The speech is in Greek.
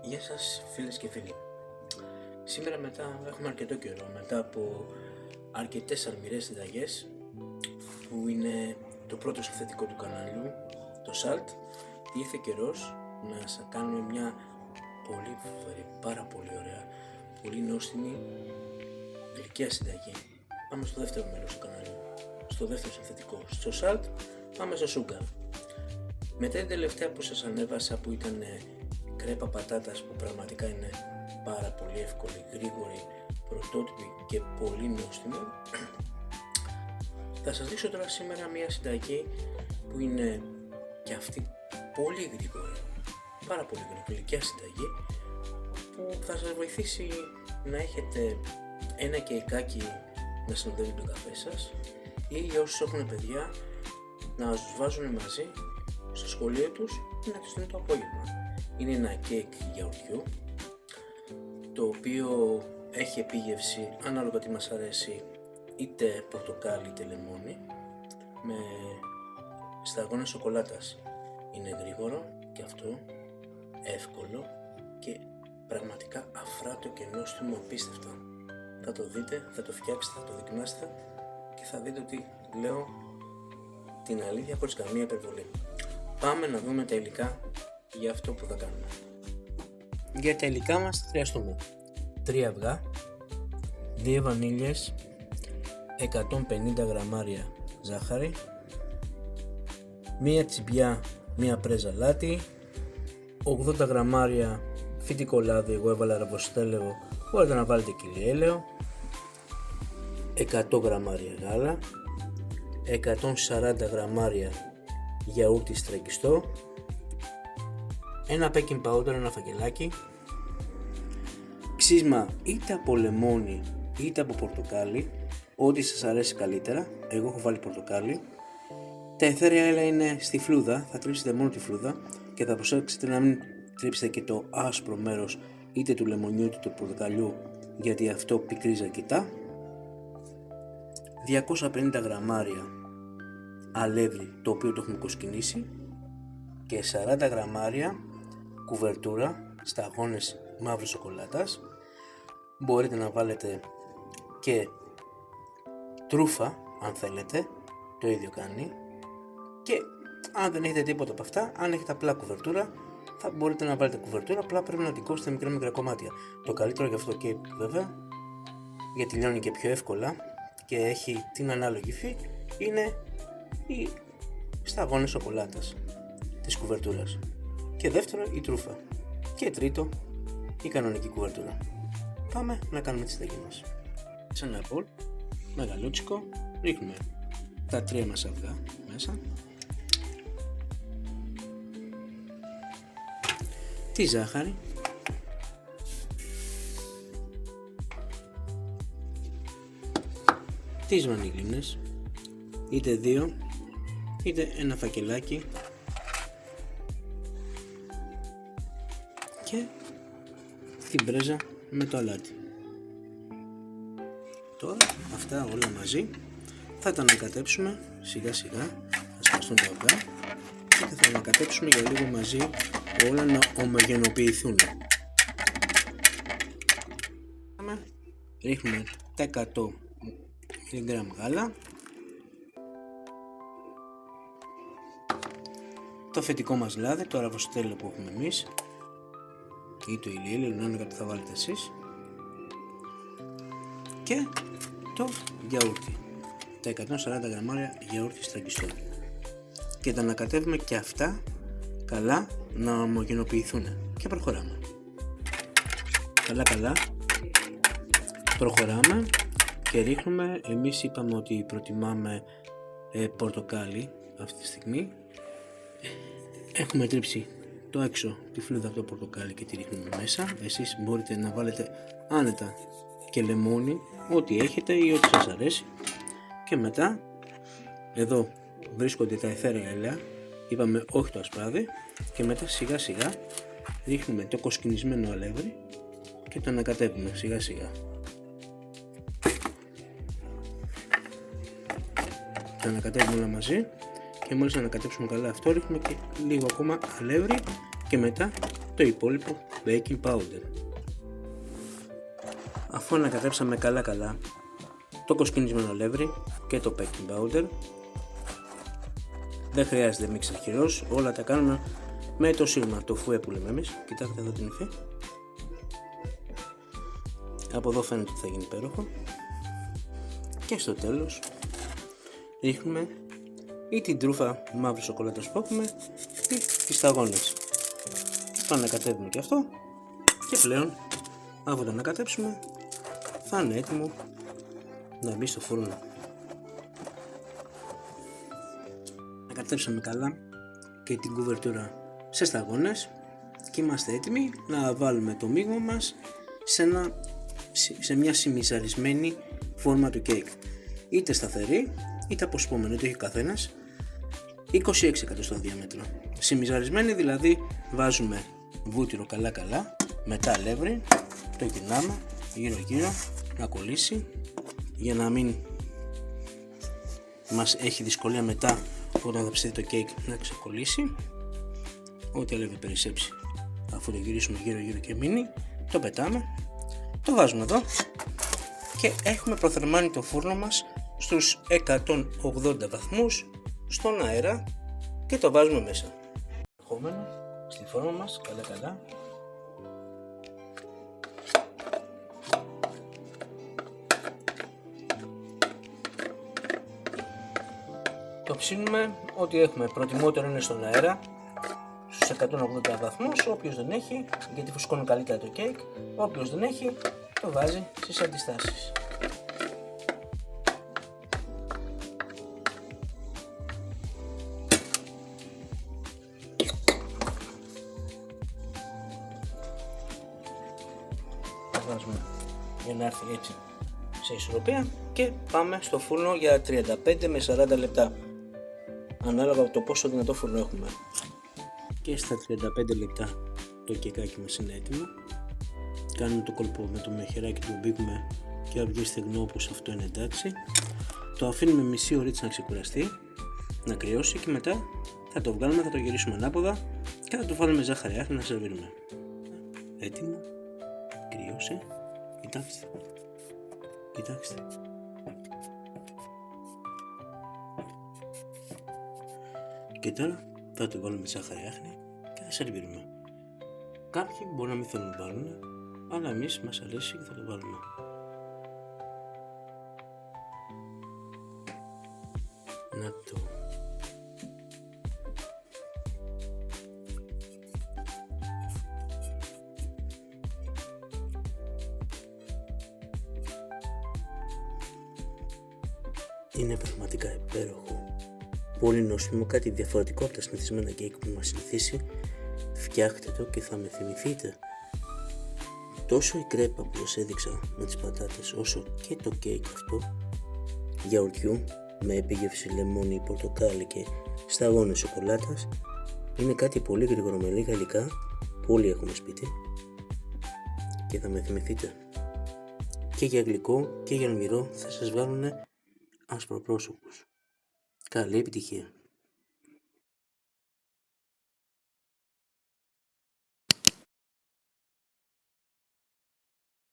Γεια σας φίλες και φίλοι. Σήμερα έχουμε αρκετό καιρό, μετά από αρκετές αλμυρές συνταγές, που είναι το πρώτο συνθετικό του κανάλιου, το Salt, ήρθε καιρός να σας κάνουμε μια πολύ φοβερή, πάρα πολύ ωραία, πολύ νόστιμη γλυκιά συνταγή. Πάμε στο δεύτερο μέρος του κανάλιου, στο δεύτερο συνθετικό, στο Salt. Πάμε στο Sugar. Μετά την τελευταία που σας ανέβασα, που ήταν κρέπα πατάτας, που πραγματικά είναι πάρα πολύ εύκολη, γρήγορη, πρωτότυπη και πολύ νόστιμη, θα σας δείξω τώρα σήμερα μια συνταγή που είναι και αυτή πολύ γρήγορη, πάρα πολύ γλυκιά συνταγή, που θα σας βοηθήσει να έχετε ένα κεϊκάκι να συνοδεύει τον καφέ σας, ή για όσους έχουν παιδιά να τους βάζουν μαζί στο σχολείο τους ή να τους δίνουν το απόγευμα. Είναι ένα κέικ γιαουρτιού, το οποίο έχει επίγευση ανάλογα τι μας αρέσει, είτε πορτοκάλι είτε λεμόνι, με σταγόνες σοκολάτας. Είναι γρήγορο και αυτό, εύκολο και πραγματικά αφράτο και νόστιμο απίστευτα. Θα το δείτε, θα το φτιάξετε, θα το δοκιμάσετε και θα δείτε ότι λέω την αλήθεια χωρίς καμία υπερβολή. Πάμε να δούμε τα υλικά για αυτό που θα κάνουμε. Για τα υλικά μας θα χρειαστούμε 3 αυγά, 2 βανίλιες, 150 γραμμάρια ζάχαρη, 1 τσιμπιά, 1 πρέζα αλάτι, 80 γραμμάρια φυτικό λάδι, εγώ έβαλα ραβοστέλαιο, μπορείτε να βάλετε κυλιέλαιο, 100 γραμμάρια γάλα, 140 γραμμάρια γιαούρτι στραγγιστό, ένα baking powder, ένα φακελάκι, ξύσμα είτε από λεμόνι είτε από πορτοκάλι, ό,τι σας αρέσει καλύτερα. Εγώ έχω βάλει πορτοκάλι. Τα αιθέρια έλαια είναι στη φλούδα, θα τρίψετε μόνο τη φλούδα και θα προσέξετε να μην τρίψετε και το άσπρο μέρος είτε του λεμονιού είτε του πορτοκαλιού, γιατί αυτό πικρίζει αρκετά. 250 γραμμάρια αλεύρι, το οποίο το έχουμε κοσκινήσει, και 40 γραμμάρια κουβερτούρα, σταγόνες μαύρης σοκολάτας. Μπορείτε να βάλετε και τρούφα αν θέλετε, το ίδιο κάνει. Και αν δεν έχετε τίποτα από αυτά, αν έχετε απλά κουβερτούρα, θα μπορείτε να βάλετε κουβερτούρα, απλά πρέπει να την κόψετε μικρά κομμάτια. Το καλύτερο για αυτό το κέικ βέβαια, γιατί λιώνει και πιο εύκολα και έχει την ανάλογη υφή, είναι οι σταγόνες σοκολάτας της κουβερτούρας, και δεύτερο η τρούφα, και τρίτο η κανονική κουβερτούρα. Πάμε να κάνουμε τη συνταγή μας. Σε ένα μπολ μεγαλούτσικο ρίχνουμε τα 3 μας αυγά μέσα, τη ζάχαρη, τις βανίλινες, είτε 2 είτε ένα φακελάκι, και την πρέζα με το αλάτι. Τώρα αυτά όλα μαζί θα τα ανακατέψουμε σιγά σιγά, θα σπαστούν τα αυγά και θα ανακατέψουμε για λίγο μαζί όλα να ομογενοποιηθούν. Ρίχνουμε τα 100 mg γάλα, το φετικό μας λάδι, το ραβοστέλαιο που έχουμε εμείς ή το ηλιέλαιο, ανάλογα τι θα βάλετε εσείς, και το γιαούρτι, τα 140 γραμμάρια γιαούρτι στραγγιστό, και τα ανακατεύουμε και αυτά καλά να ομογενοποιηθούν και προχωράμε. Καλά προχωράμε και ρίχνουμε. Εμείς είπαμε ότι προτιμάμε πορτοκάλι αυτή τη στιγμή. Έχουμε τρίψει το έξω τη φλούδα από το πορτοκάλι και τη ρίχνουμε μέσα. Εσείς μπορείτε να βάλετε άνετα και λεμόνι, ό,τι έχετε ή ό,τι σας αρέσει. Και μετά εδώ βρίσκονται τα αιθέρια έλαια, είπαμε όχι το ασπράδι, και μετά σιγά σιγά ρίχνουμε το κοσκινισμένο αλεύρι και το ανακατεύουμε σιγά σιγά. Τα ανακατεύουμε όλα μαζί και μόλις ανακατέψουμε καλά αυτό, ρίχνουμε και λίγο ακόμα αλεύρι και μετά το υπόλοιπο baking powder. Αφού ανακατέψαμε καλά το κοσκινισμένο αλεύρι και το baking powder, δεν χρειάζεται μίξερ χειρός, όλα τα κάνουμε με το σύρμα, το φουέ που λέμε εμείς. Κοιτάξτε εδώ την υφή. Από εδώ φαίνεται ότι θα γίνει υπέροχο. Και στο τέλος ρίχνουμε ή την τρούφα μαύρη σοκολάτας που έχουμε ή τις σταγόνες. Το ανακατεύουμε και αυτό και πλέον αφού το ανακατέψουμε θα είναι έτοιμο να μπει στο φούρνο. Ανακατέψαμε καλά και την κουβερτούρα σε σταγόνες και είμαστε έτοιμοι να βάλουμε το μείγμα μας σε μια σημιζαρισμένη φόρμα του κέικ, είτε σταθερή είτε αποσπόμενη, το έχει ο καθένας, 26 εκατοστό διάμετρο. Σημιζαρισμένη δηλαδή βάζουμε βούτυρο καλά, μετά αλεύρι, το γυρνάμε γύρω να κολλήσει για να μην μας έχει δυσκολία μετά όταν θα ψηθεί το κέικ να ξεκολλήσει. Ό,τι αλεύρι περισσέψει, αφού το γυρίσουμε γύρω και μείνει, το πετάμε, το βάζουμε εδώ και έχουμε προθερμάνει το φούρνο μας στους 180 βαθμούς στον αέρα και το βάζουμε μέσα. Ερχόμενο στη φόρμα μας καλά. Το ψήνουμε ό,τι έχουμε, προτιμότερο είναι στον αέρα στους 180 βαθμούς, όποιος δεν έχει, γιατί φουσκώνει καλύτερα το κέικ, όποιος δεν έχει το βάζει στις αντιστάσεις. Βάζουμε για να έρθει έτσι σε ισορροπία και πάμε στο φούρνο για 35 με 40 λεπτά ανάλογα από το πόσο δυνατό φούρνο έχουμε. Και στα 35 λεπτά το κεκάκι μας είναι έτοιμο. Κάνουμε το κόλπο με το μεχεράκι, το μπήκουμε και αν βγει στεγνό όπως αυτό είναι εντάξει. Το αφήνουμε μισή ωρίτσα να ξεκουραστεί, να κρυώσει και μετά θα το βγάλουμε, θα το γυρίσουμε ανάποδα και θα το βάλουμε ζάχαρη άχνη να σερβίρουμε. Έτοιμο, κρύωσε, κοιτάξτε. Και τώρα θα το βάλουμε ζάχαρη άχνη και θα σερβίρουμε. Κάποιοι μπορεί να μην θέλουν να βάλουν, αλλά εμείς μας αρέσει και θα το βάλουμε. Να το. Είναι πραγματικά υπέροχο. Πολύ νόστιμο, κάτι διαφορετικό από τα συνηθισμένα κέικ που μας συνηθίσει. Φτιάχτε το και θα με θυμηθείτε. Τόσο η κρέπα που σας έδειξα με τις πατάτες, όσο και το κέικ αυτό γιαουρτιού με επίγευση λεμόνι, πορτοκάλι και σταγόνες σοκολάτας είναι κάτι πολύ γρήγορο με λίγα υλικά που όλοι έχουμε σπίτι και θα με θυμηθείτε. Και για γλυκό και για αλμυρό θα σας βγάλουν ασπροπρόσωπους. Καλή επιτυχία!